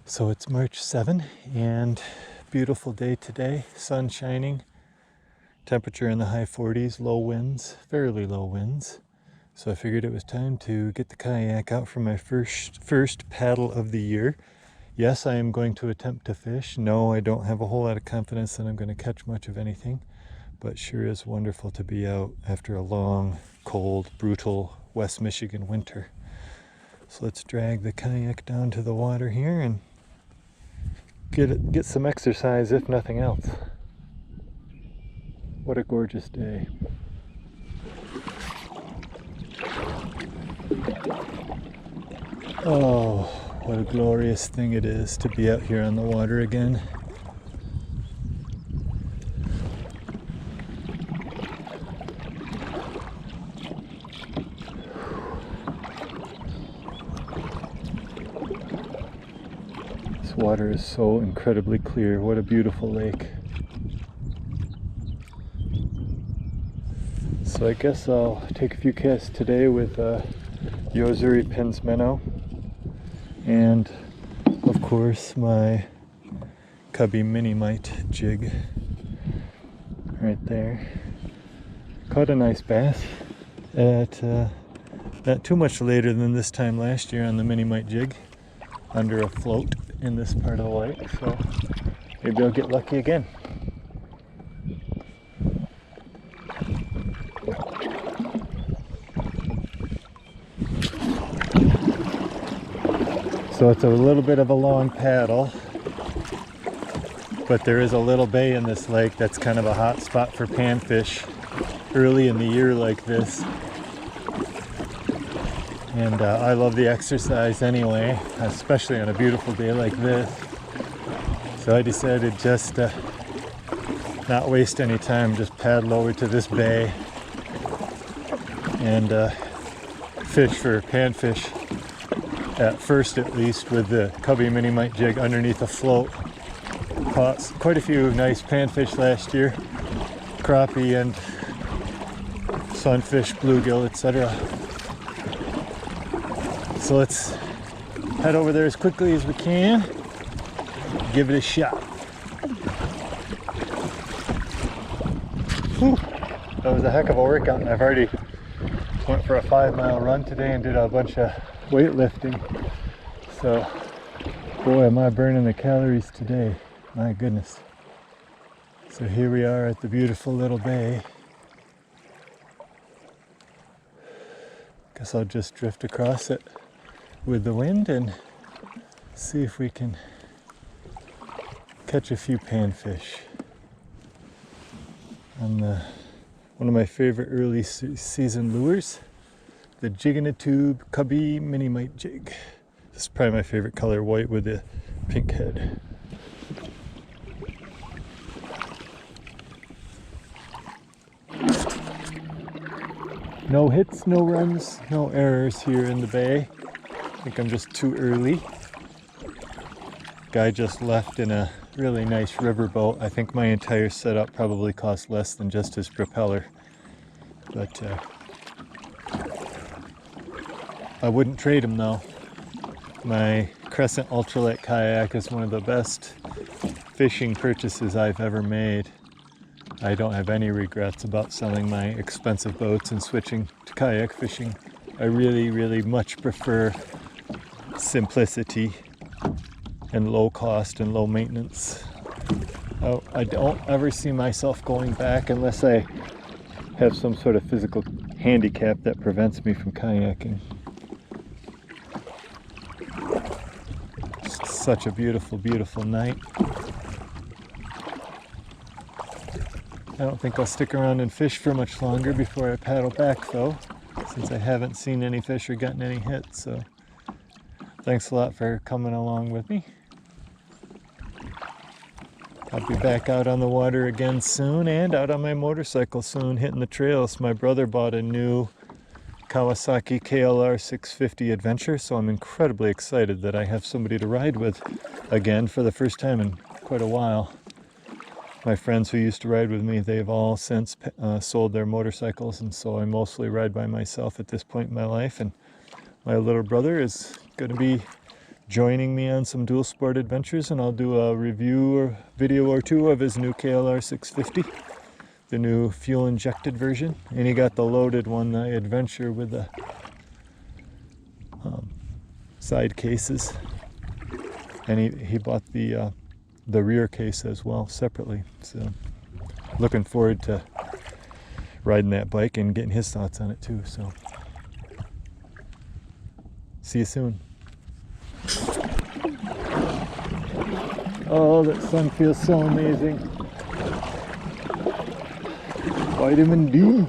So it's March 7 and beautiful day today, sun shining, temperature in the high 40s, low winds, fairly low winds. So I figured it was time to get the kayak out for my first paddle of the year. Yes, I am going to attempt to fish. No, I don't have a whole lot of confidence that I'm going to catch much of anything, but sure is wonderful to be out after a long, cold, brutal West Michigan winter. So let's drag the kayak down to the water here and get some exercise, if nothing else. What a gorgeous day. Oh, what a glorious thing it is to be out here on the water again. This water is so incredibly clear. What a beautiful lake. So I guess I'll take a few casts today with Yozuri Pins Minnow, and of course my Cubby Mini Mite jig right there. Caught a nice bass at not too much later than this time last year on the Mini Mite jig, under a float in this part of the lake, so maybe I'll get lucky again. So it's a little bit of a long paddle, but there is a little bay in this lake that's kind of a hot spot for panfish early in the year like this. And I love the exercise anyway, especially on a beautiful day like this. So I decided just not waste any time, just paddle over to this bay and fish for panfish. At first, at least, with the Cubby Mini Mite jig underneath a float. Caught quite a few nice panfish last year, crappie and sunfish, bluegill, etc. So let's head over there as quickly as we can, give it a shot. Whew. That was a heck of a workout. I've already went for a 5-mile run today and did a bunch of weightlifting. So, boy, am I burning the calories today. My goodness. So here we are at the beautiful little bay. Guess I'll just drift across it with the wind and see if we can catch a few panfish on one of my favorite early season lures, the Jig in a Tube Cubby Mini Mite jig. This is probably my favorite color, white with the pink head. No hits, no runs, no errors here in the bay. I think I'm just too early. Guy just left in a really nice riverboat. I think my entire setup probably cost less than just his propeller. But I wouldn't trade him though. My Crescent Ultralight kayak is one of the best fishing purchases I've ever made. I don't have any regrets about selling my expensive boats and switching to kayak fishing. I really, really much prefer simplicity and low cost and low maintenance. I don't ever see myself going back unless I have some sort of physical handicap that prevents me from kayaking. It's such a beautiful, beautiful night. I don't think I'll stick around and fish for much longer before I paddle back though, since I haven't seen any fish or gotten any hits. So thanks a lot for coming along with me. I'll be back out on the water again soon, and out on my motorcycle soon, hitting the trails. My brother bought a new Kawasaki KLR650 Adventure, so I'm incredibly excited that I have somebody to ride with again for the first time in quite a while. My friends who used to ride with me, they've all since sold their motorcycles, and so I mostly ride by myself at this point in my life. And my little brother is going to be joining me on some dual sport adventures, and I'll do a review or video or two of his new KLR650, the new fuel injected version. And he got the loaded one, the Adventure, with the side cases, and he bought the rear case as well separately. So looking forward to riding that bike and getting his thoughts on it too. So see you soon. Oh, that sun feels so amazing. Vitamin D.